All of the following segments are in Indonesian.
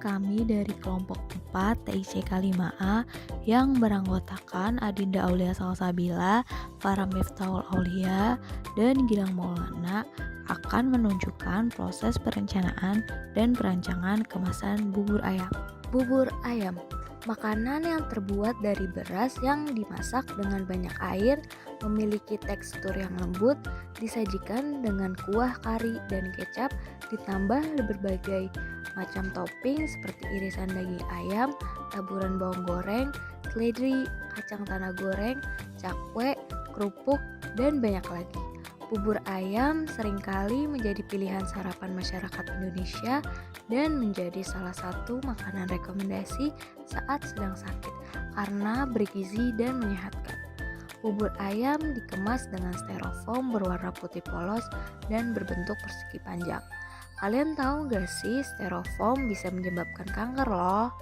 kami dari kelompok 4 TICK 5A yang beranggotakan Adinda Aulia Salsabila, Farah Miftahul Aulia, dan Gilang Maulana akan menunjukkan proses perencanaan dan perancangan kemasan bubur ayam. Bubur ayam, makanan yang terbuat dari beras yang dimasak dengan banyak air, memiliki tekstur yang lembut, disajikan dengan kuah kari dan kecap, ditambah berbagai macam topping seperti irisan daging ayam, taburan bawang goreng, seledri, kacang tanah goreng, cakwe, kerupuk, dan banyak lagi. Bubur ayam seringkali menjadi pilihan sarapan masyarakat Indonesia dan menjadi salah satu makanan rekomendasi saat sedang sakit karena bergizi dan menyehatkan. Bubur ayam dikemas dengan styrofoam berwarna putih polos dan berbentuk persegi panjang. Kalian tahu gak sih styrofoam bisa menyebabkan kanker loh?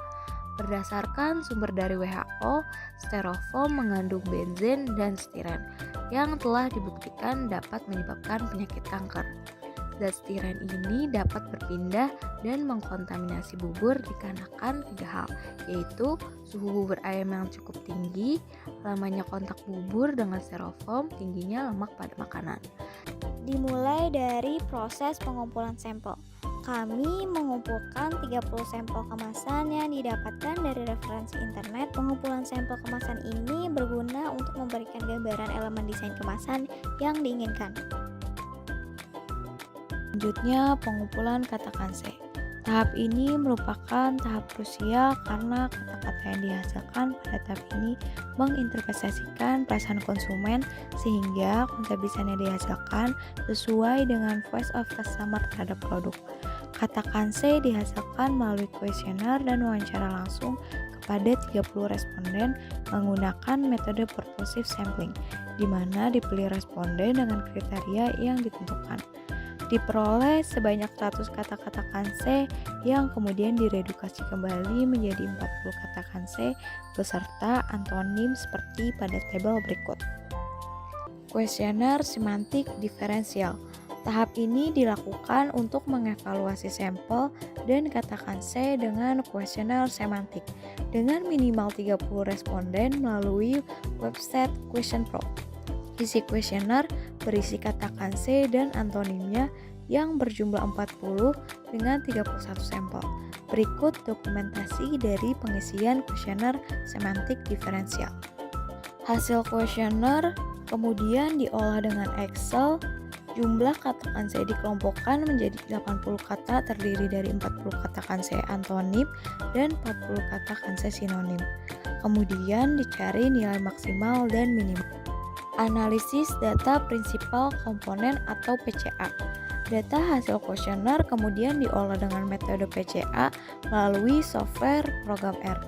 Berdasarkan sumber dari WHO, styrofoam mengandung benzen dan stiren yang telah dibuktikan dapat menyebabkan penyakit kanker. Zat stiren ini dapat berpindah dan mengkontaminasi bubur dikarenakan 3 hal, yaitu suhu bubur ayam yang cukup tinggi, lamanya kontak bubur dengan styrofoam, tingginya lemak pada makanan. Dimulai dari proses pengumpulan sampel. Kami mengumpulkan 30 sampel kemasan yang didapatkan dari referensi internet. Pengumpulan sampel kemasan ini berguna untuk memberikan gambaran elemen desain kemasan yang diinginkan. Selanjutnya, pengumpulan kata kanse. Tahap ini merupakan tahap krusial karena kata-kata yang dihasilkan pada tahap ini menginterpretasikan perasaan konsumen sehingga konsep desain yang dihasilkan sesuai dengan voice of customer terhadap produk. Kata kanse dihasilkan melalui kuesioner dan wawancara langsung kepada 30 responden menggunakan metode purposive sampling, di mana dipilih responden dengan kriteria yang ditentukan. Diperoleh sebanyak 100 kata-kata kanse yang kemudian diredukasi kembali menjadi 40 kata kanse beserta antonim seperti pada tabel berikut. Kuesioner semantik diferensial. Tahap ini dilakukan untuk mengevaluasi sampel dan kata kanse dengan kuesioner semantik dengan minimal 30 responden melalui website QuestionPro. Isi kuesioner berisi kata kanse dan antonimnya yang berjumlah 40 dengan 31 sampel. Berikut dokumentasi dari pengisian kuesioner semantik diferensial. Hasil kuesioner kemudian diolah dengan Excel. Jumlah kata kanse dikelompokkan menjadi 80 kata terdiri dari 40 kata kanse antonim dan 40 kata kanse sinonim. Kemudian dicari nilai maksimal dan minimal. Analisis data prinsipal komponen atau PCA. Data hasil kuesioner kemudian diolah dengan metode PCA melalui software program R.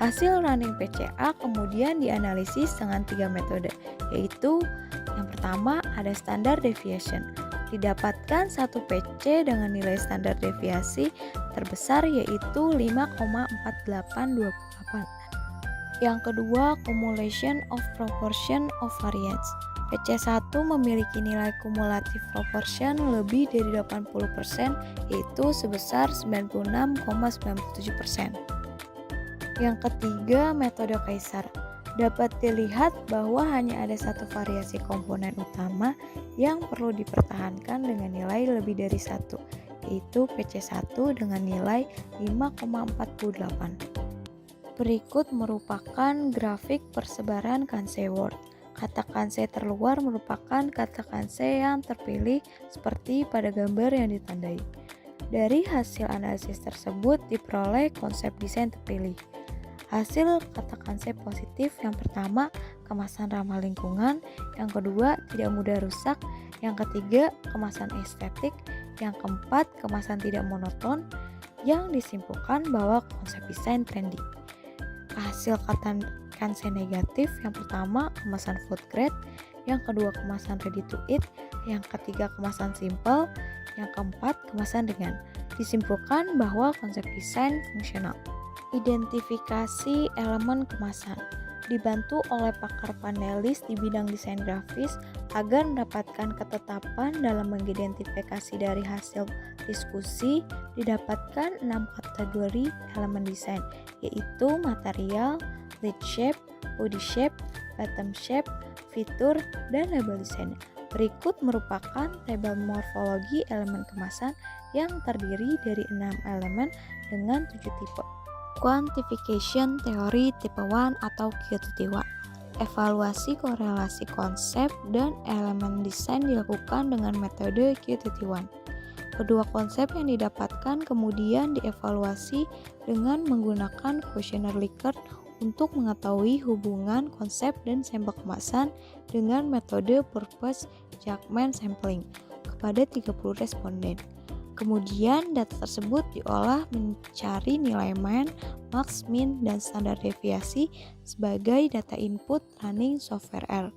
Hasil running PCA kemudian dianalisis dengan 3 metode, yaitu yang pertama ada standard deviation. Didapatkan satu PC dengan nilai standar deviasi terbesar yaitu 5,4828. Yang kedua, accumulation of proportion of variance. PC1 memiliki nilai kumulatif proportion lebih dari 80% yaitu sebesar 96,97%. Yang ketiga, metode Kaisar. Dapat dilihat bahwa hanya ada satu variasi komponen utama yang perlu dipertahankan dengan nilai lebih dari 1, yaitu PC1 dengan nilai 5,48. Berikut merupakan grafik persebaran kanse word. Kata kanse terluar merupakan kata kanse yang terpilih seperti pada gambar yang ditandai. Dari hasil analisis tersebut diperoleh konsep desain terpilih. Hasil kata kanse positif yang pertama, kemasan ramah lingkungan, yang kedua, tidak mudah rusak, yang ketiga, kemasan estetik, yang keempat, kemasan tidak monoton, yang disimpulkan bahwa konsep desain trendy. Hasil kata kanse negatif yang pertama, kemasan food grade, yang kedua, kemasan ready to eat, yang ketiga, kemasan simple, yang keempat, kemasan ringan. Disimpulkan bahwa konsep desain fungsional. Identifikasi elemen kemasan. dibantu oleh pakar panelis di bidang desain grafis agar mendapatkan ketetapan dalam mengidentifikasi dari hasil diskusi. Didapatkan 6 kategori elemen desain, yaitu material, lead shape, body shape, bottom shape, fitur, dan label desain. Berikut merupakan tabel morfologi elemen kemasan yang terdiri dari 6 elemen dengan 7 tipe. Quantification teori tipe 1 atau QTT1. Evaluasi korelasi konsep dan elemen desain dilakukan dengan metode QTT1. Kedua konsep yang didapatkan kemudian dievaluasi dengan menggunakan kuesioner Likert untuk mengetahui hubungan konsep dan sampel kemasan dengan metode purpose Judgment Sampling kepada 30 responden. Kemudian data tersebut diolah mencari nilai min, max, min, dan standar deviasi sebagai data input running software R.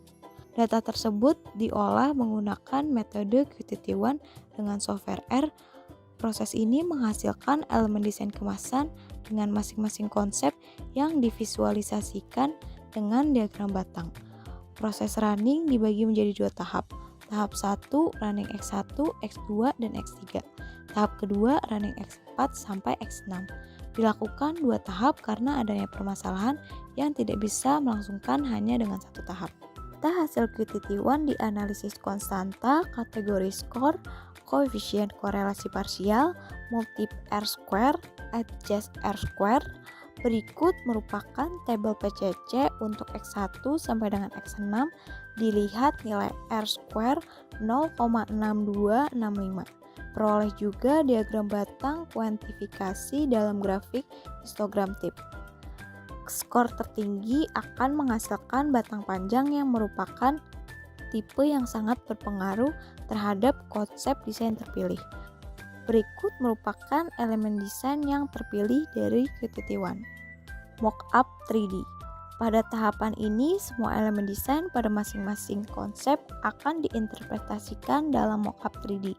Data tersebut diolah menggunakan metode QTT1 dengan software R. Proses ini menghasilkan elemen desain kemasan dengan masing-masing konsep yang divisualisasikan dengan diagram batang. Proses running dibagi menjadi 2 tahap. Tahap 1 running X1, X2, dan X3. Tahap kedua running X4 sampai X6. Dilakukan 2 tahap karena adanya permasalahan yang tidak bisa melangsungkan hanya dengan 1 tahap. Data hasil QTT1 dianalisis konstanta, kategori skor, koefisien korelasi parsial, multip R-square, adjust R-square. Berikut merupakan tabel PCC untuk X1 sampai dengan X6. Dilihat nilai R-square 0,6265. Peroleh juga diagram batang kuantifikasi dalam grafik histogram tip. Skor tertinggi akan menghasilkan batang panjang yang merupakan tipe yang sangat berpengaruh terhadap konsep desain terpilih. Berikut merupakan elemen desain yang terpilih dari QTT1. Mockup 3D. Pada tahapan ini, semua elemen desain pada masing-masing konsep akan diinterpretasikan dalam mockup 3D.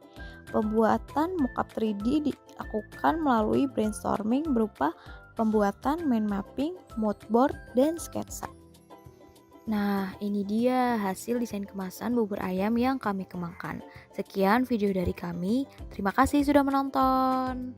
Pembuatan mockup 3D dilakukan melalui brainstorming berupa pembuatan mind mapping, mood board, dan sketsa. Nah, ini dia hasil desain kemasan bubur ayam yang kami kembangkan. Sekian video dari kami. Terima kasih sudah menonton.